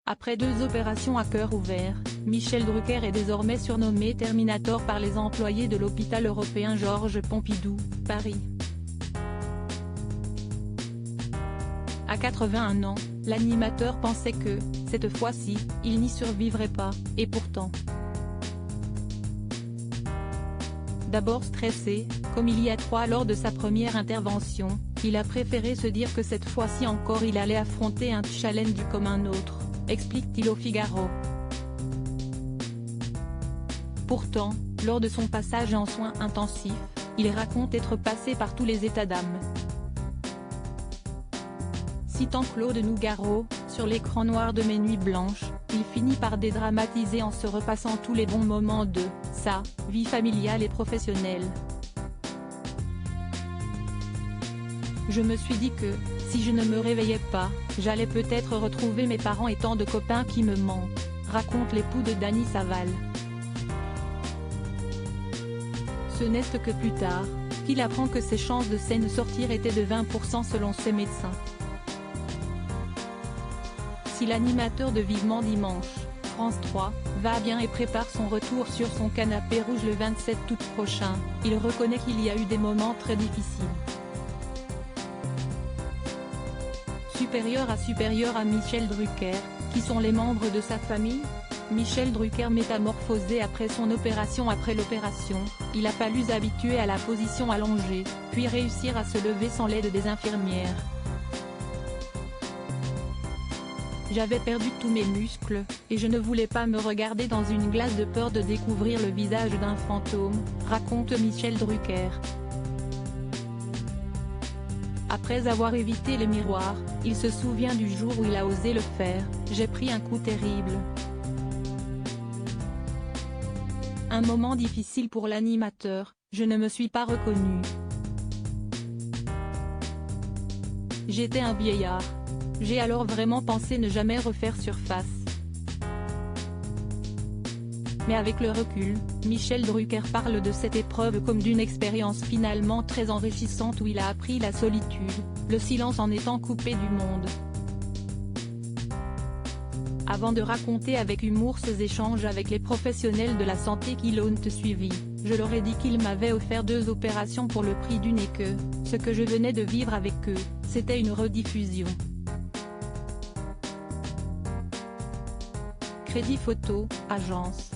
Après 2 opérations à cœur ouvert, Michel Drucker est désormais surnommé Terminator par les employés de l'hôpital européen Georges Pompidou, Paris. À 81 ans, l'animateur pensait que, cette fois-ci, il n'y survivrait pas, et pourtant. D'abord stressé, comme il y a 3 lors de sa première intervention, il a préféré se dire que cette fois-ci encore il allait affronter un challenge comme un autre, explique-t-il au Figaro. Pourtant, lors de son passage en soins intensifs, il raconte être passé par tous les états d'âme. Citant Claude Nougaro, sur l'écran noir de Mes Nuits Blanches, il finit par dédramatiser en se repassant tous les bons moments de sa vie familiale et professionnelle. Je me suis dit que, si je ne me réveillais pas, j'allais peut-être retrouver mes parents et tant de copains qui me manquent, raconte l'époux de Dany Saval. Ce n'est que plus tard, qu'il apprend que ses chances de scène sortir étaient de 20% selon ses médecins. Si l'animateur de Vivement Dimanche, France 3, va bien et prépare son retour sur son canapé rouge le 27 août prochain, il reconnaît qu'il y a eu des moments très difficiles. Supérieur à Michel Drucker, qui sont les membres de sa famille? Michel Drucker métamorphosé après son opération. Après l'opération, il a fallu s'habituer à la position allongée, puis réussir à se lever sans l'aide des infirmières. J'avais perdu tous mes muscles, et je ne voulais pas me regarder dans une glace de peur de découvrir le visage d'un fantôme, raconte Michel Drucker. Après avoir évité les miroirs, il se souvient du jour où il a osé le faire. J'ai pris un coup terrible. Un moment difficile pour l'animateur, je ne me suis pas reconnu. J'étais un vieillard. J'ai alors vraiment pensé ne jamais refaire surface. Mais avec le recul, Michel Drucker parle de cette épreuve comme d'une expérience finalement très enrichissante où il a appris la solitude, le silence en étant coupé du monde. Avant de raconter avec humour ses échanges avec les professionnels de la santé qui l'ont suivi, je leur ai dit qu'ils m'avaient offert 2 opérations pour le prix d'une et que, ce que je venais de vivre avec eux, c'était une rediffusion. Crédit Photo, agence.